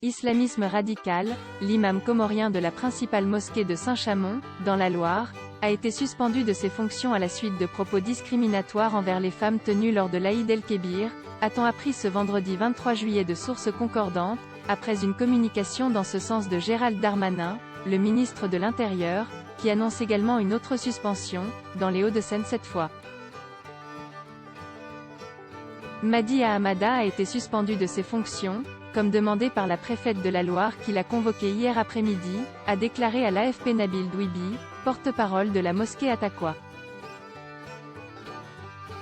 Islamisme radical, l'imam comorien de la principale mosquée de Saint-Chamond, dans la Loire, a été suspendu de ses fonctions à la suite de propos discriminatoires envers les femmes tenus lors de l'Aïd el-Kébir, a-t-on appris ce vendredi 23 juillet de sources concordantes, après une communication dans ce sens de Gérald Darmanin, le ministre de l'Intérieur, qui annonce également une autre suspension, dans les Hauts-de-Seine cette fois. Mahdi Ahamada a été suspendu de ses fonctions, comme demandé par la préfète de la Loire qui l'a convoqué hier après-midi, a déclaré à l'AFP Nabil Douibi, porte-parole de la mosquée à Taqwa.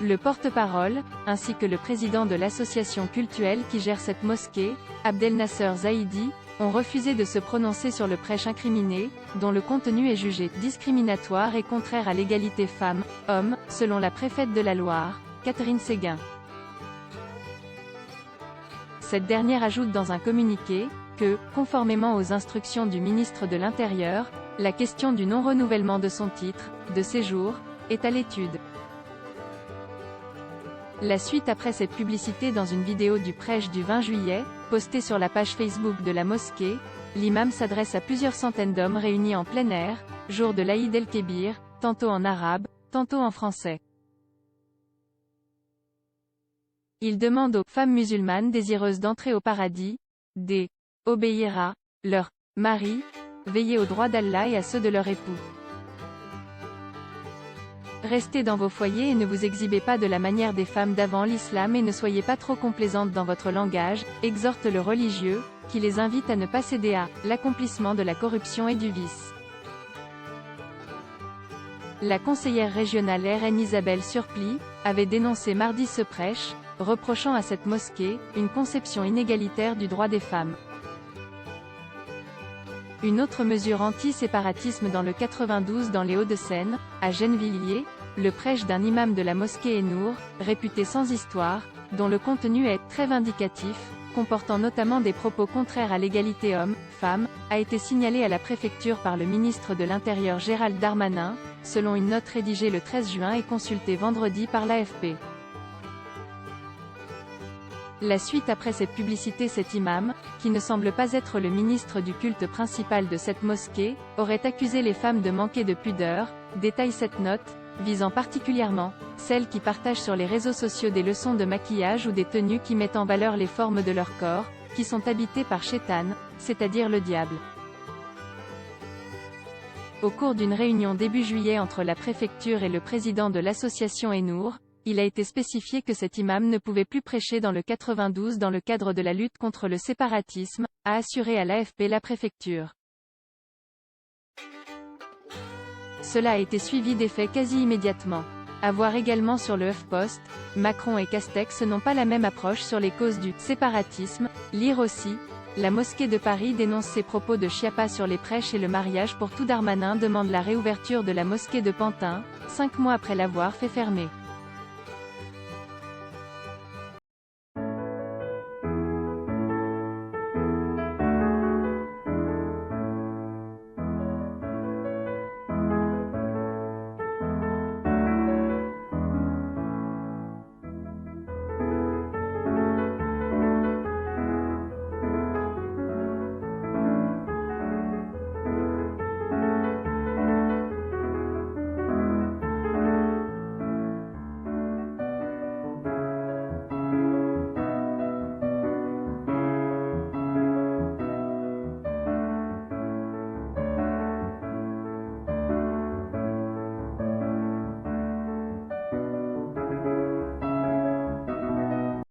Le porte-parole, ainsi que le président de l'association cultuelle qui gère cette mosquée, Abdel Nasser Zaidi, ont refusé de se prononcer sur le prêche incriminé, dont le contenu est jugé discriminatoire et contraire à l'égalité femmes-hommes, selon la préfète de la Loire, Catherine Séguin. Cette dernière ajoute dans un communiqué, que, conformément aux instructions du ministre de l'Intérieur, la question du non-renouvellement de son titre, de séjour, est à l'étude. La suite après cette publicité dans une vidéo du prêche du 20 juillet, postée sur la page Facebook de la mosquée, l'imam s'adresse à plusieurs centaines d'hommes réunis en plein air, jour de l'Aïd el-Kébir, tantôt en arabe, tantôt en français. Il demande aux femmes musulmanes désireuses d'entrer au paradis, d'obéir à leur mari, veiller aux droits d'Allah et à ceux de leur époux. Restez dans vos foyers et ne vous exhibez pas de la manière des femmes d'avant l'islam et ne soyez pas trop complaisantes dans votre langage, exhorte le religieux, qui les invite à ne pas céder à l'accomplissement de la corruption et du vice. La conseillère régionale RN Isabelle Surplis avait dénoncé mardi ce prêche, reprochant à cette mosquée une conception inégalitaire du droit des femmes. Une autre mesure anti-séparatisme dans le 92 dans les Hauts-de-Seine, à Gennevilliers, le prêche d'un imam de la mosquée Enour, réputé sans histoire, dont le contenu est très vindicatif, comportant notamment des propos contraires à l'égalité homme-femme, a été signalé à la préfecture par le ministre de l'Intérieur Gérald Darmanin, selon une note rédigée le 13 juin et consultée vendredi par l'AFP. La suite après cette publicité, cet imam, qui ne semble pas être le ministre du culte principal de cette mosquée, aurait accusé les femmes de manquer de pudeur, détaille cette note, visant particulièrement celles qui partagent sur les réseaux sociaux des leçons de maquillage ou des tenues qui mettent en valeur les formes de leur corps, qui sont habitées par Shaitan, c'est-à-dire le diable. Au cours d'une réunion début juillet entre la préfecture et le président de l'association Enour, il a été spécifié que cet imam ne pouvait plus prêcher dans le 92 dans le cadre de la lutte contre le séparatisme, a assuré à l'AFP la préfecture. Cela a été suivi d'effet quasi immédiatement. À voir également sur le HuffPost, Macron et Castex n'ont pas la même approche sur les causes du séparatisme. Lire aussi, la mosquée de Paris dénonce ses propos de Chiappa sur les prêches et le mariage pour tout. Darmanin demande la réouverture de la mosquée de Pantin, 5 mois après l'avoir fait fermer.